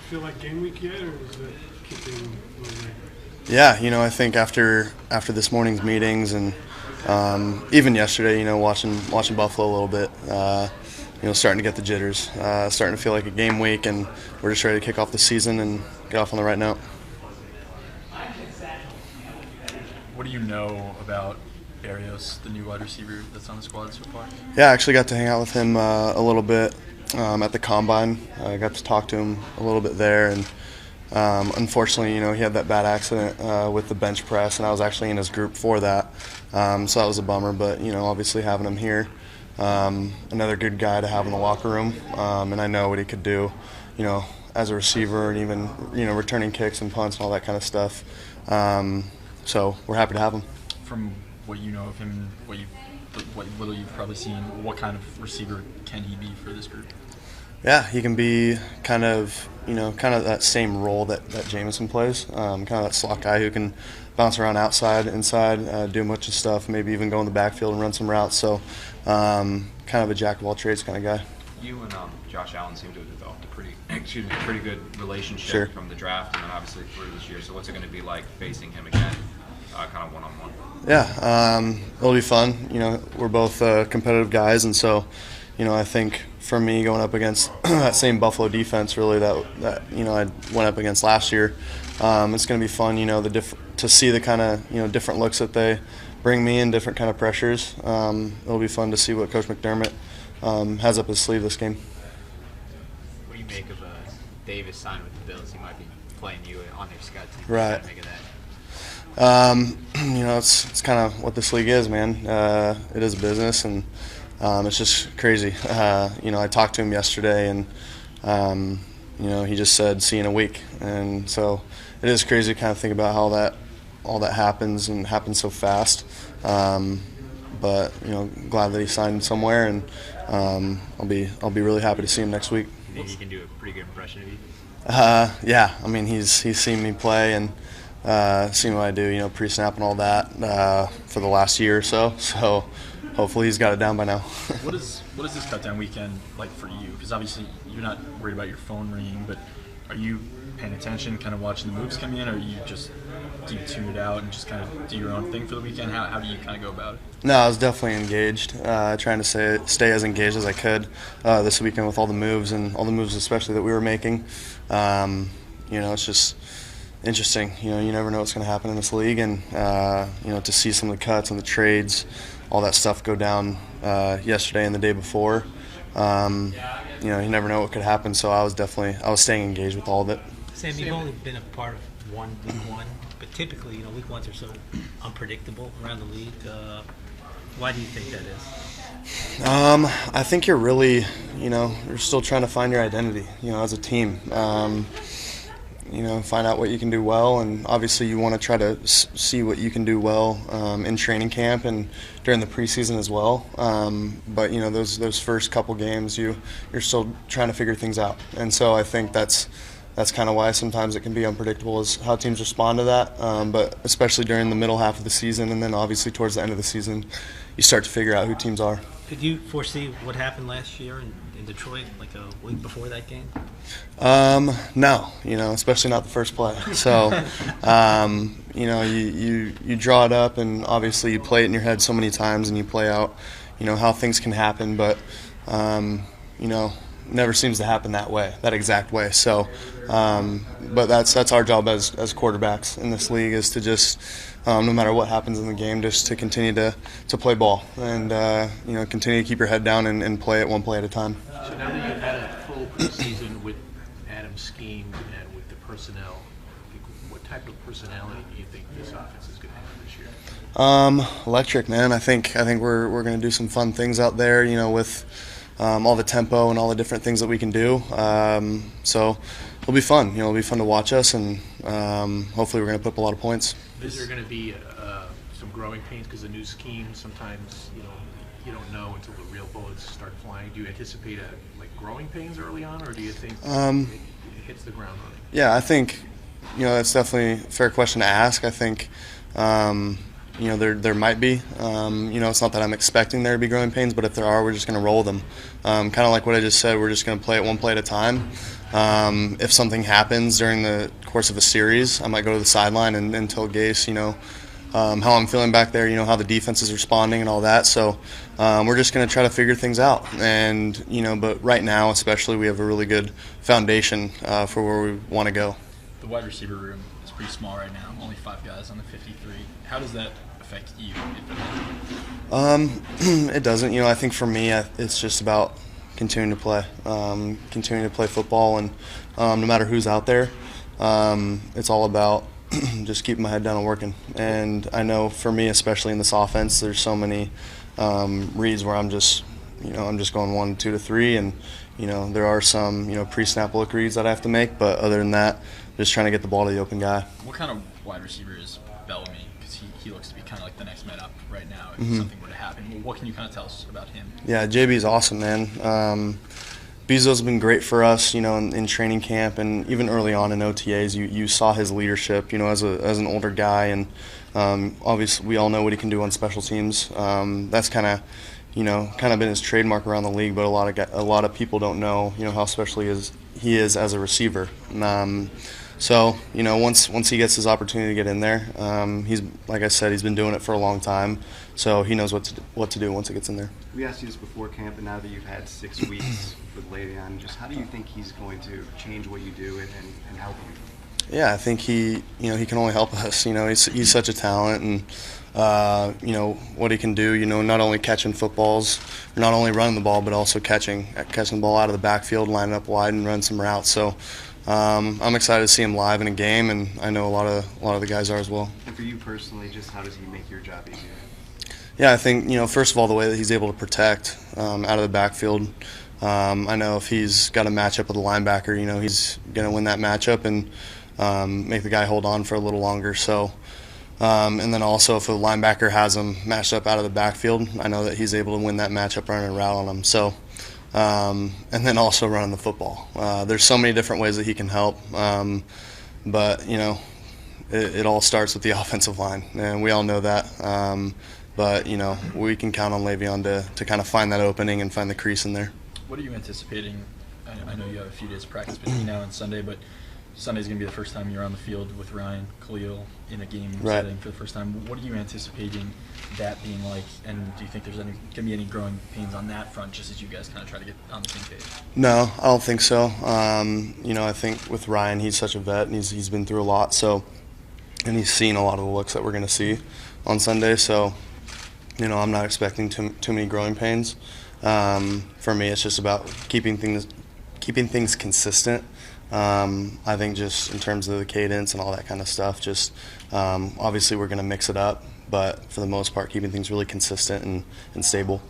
feel like game week yet, or is it keeping a little late? Yeah, I think after this morning's meetings and even yesterday, watching Buffalo a little bit, starting to get the jitters, starting to feel like a game week, and we're just ready to kick off the season and get off on the right note. What do you know about Arios, the new wide receiver that's on the squad so far? Yeah, I actually got to hang out with him a little bit at the combine. I got to talk to him a little bit there, and unfortunately, he had that bad accident with the bench press, and I was actually in his group for that. So that was a bummer, but, obviously having him here, another good guy to have in the locker room, and I know what he could do, as a receiver and even, returning kicks and punts and all that kind of stuff. So we're happy to have him. From what you know of him, what little you've probably seen, what kind of receiver can he be for this group? Yeah, he can be kind of that same role that Jameson plays, kind of that slot guy who can bounce around outside, inside, do a bunch of stuff, maybe even go in the backfield and run some routes. So kind of a jack of all trades kind of guy. You and Josh Allen seem to have developed a pretty good relationship Sure. from the draft and then obviously through this year. So what's it going to be like facing him again, kind of one-on-one? Yeah, it'll be fun. We're both competitive guys, and so, I think for me going up against that same Buffalo defense, really that I went up against last year, it's going to be fun. To see the kind of different looks that they bring me in, different kind of pressures. It'll be fun to see what Coach McDermott has up his sleeve this game. What do you make of Davis signed with the Bills? He might be playing you on their scout team. Right. What do you make of that? It's kind of what this league is, man. It is a business, and it's just crazy. I talked to him yesterday, and he just said, "See you in a week," and so it is crazy to kind of think about how all that happens and happens so fast. But glad that he signed somewhere, and I'll be really happy to see him next week. You think he can do a pretty good impression of you? Yeah, I mean he's seen me play and seen what I do, pre-snap and all that for the last year or so. So hopefully he's got it down by now. What is this cutdown weekend like for you? Because obviously you're not worried about your phone ringing, but are you paying attention, kind of watching the moves come in, or do you tune it out and just kind of do your own thing for the weekend? How do you kind of go about it? No, I was definitely engaged, trying to stay as engaged as I could this weekend with all the moves especially that we were making. It's just interesting. You never know what's going to happen in this league, and to see some of the cuts and the trades, all that stuff go down yesterday and the day before. You never know what could happen. So I was staying engaged with all of it. Sam, you've only been a part of week one, but typically, week ones are so unpredictable around the league. Why do you think that is? I think you're really, you're still trying to find your identity, as a team. Find out what you can do well, and obviously you want to try to see what you can do well in training camp and during the preseason as well. But those first couple games, you're still trying to figure things out, and so I think that's kind of why sometimes it can be unpredictable is how teams respond to that. But especially during the middle half of the season, and then obviously towards the end of the season, you start to figure out who teams are. Could you foresee what happened last year in Detroit, like a week before that game? No, especially not the first play. So, you draw it up, and obviously you play it in your head so many times, and you play out, how things can happen, but, never seems to happen that exact way. So, but that's our job as quarterbacks in this league is to just, no matter what happens in the game, just to continue to play ball and continue to keep your head down and play it one play at a time. So now that you've had a full preseason with Adam's scheme and with the personnel, what type of personality do you think this offense is going to have this year? Electric, man. I think we're going to do some fun things out there, with all the tempo and all the different things that we can do. So it'll be fun. It'll be fun to watch us, and hopefully we're going to put up a lot of points. Is there going to be some growing pains because the new scheme sometimes you don't know until the real bullets start flying? Do you anticipate growing pains early on, or do you think it hits the ground running? Yeah, I think that's definitely a fair question to ask. I think there might be. It's not that I'm expecting there to be growing pains, but if there are, we're just going to roll them. Kind of like what I just said, we're just going to play it one play at a time. If something happens during the course of a series, I might go to the sideline and tell Gase, how I'm feeling back there, how the defense is responding and all that. So we're just going to try to figure things out. And, but right now especially we have a really good foundation for where we want to go. The wide receiver room is pretty small right now, only 5 guys on the 53. How does that affect you? It doesn't. I think for me it's just about continuing to play football, and no matter who's out there, it's all about just keeping my head down and working. And I know for me, especially in this offense, there's so many reads where I'm just going 1, 2 to 3, and there are some pre-snap look reads that I have to make, but other than that, just trying to get the ball to the open guy. What kind of wide receiver is Bellamy? Because he looks to be kind of like the next man up right now if something were to happen. Well, what can you kind of tell us about him? Yeah, JB's awesome, man. Bezo's been great for us, in training camp and even early on in OTAs. You saw his leadership, as an older guy, and obviously we all know what he can do on special teams. That's kind of been his trademark around the league, but a lot of people don't know, how special he is as a receiver. So once he gets his opportunity to get in there, he's, like I said, he's been doing it for a long time, so he knows what to do once it gets in there. We asked you this before camp, and now that you've had 6 weeks with Le'Veon, just how do you think he's going to change what you do and help you? Yeah, I think he can only help us. He's such a talent, and what he can do. Not only catching footballs, not only running the ball, but also catching the ball out of the backfield, lining up wide, and run some routes. So I'm excited to see him live in a game, and I know a lot of the guys are as well. And for you personally, just how does he make your job easier? Yeah, I think first of all, the way that he's able to protect out of the backfield. I know if he's got a matchup with a linebacker, he's going to win that matchup and make the guy hold on for a little longer. So, and then also if a linebacker has him matched up out of the backfield, I know that he's able to win that matchup running a route on him. So, and then also running the football. There's so many different ways that he can help, but it all starts with the offensive line, and we all know that. But we can count on Le'Veon to kind of find that opening and find the crease in there. What are you anticipating? I know you have a few days of practice between now and Sunday, but Sunday's going to be the first time you're on the field with Ryan Khalil in a game setting for the first time. What are you anticipating that being like, and do you think there's going to be any growing pains on that front just as you guys kind of try to get on the same page? No, I don't think so. I think with Ryan, he's such a vet, and he's been through a lot, so, and he's seen a lot of the looks that we're going to see on Sunday, so I'm not expecting too many growing pains. For me, it's just about keeping things consistent. I think just in terms of the cadence and all that kind of stuff, just obviously we're going to mix it up, but for the most part, keeping things really consistent and stable.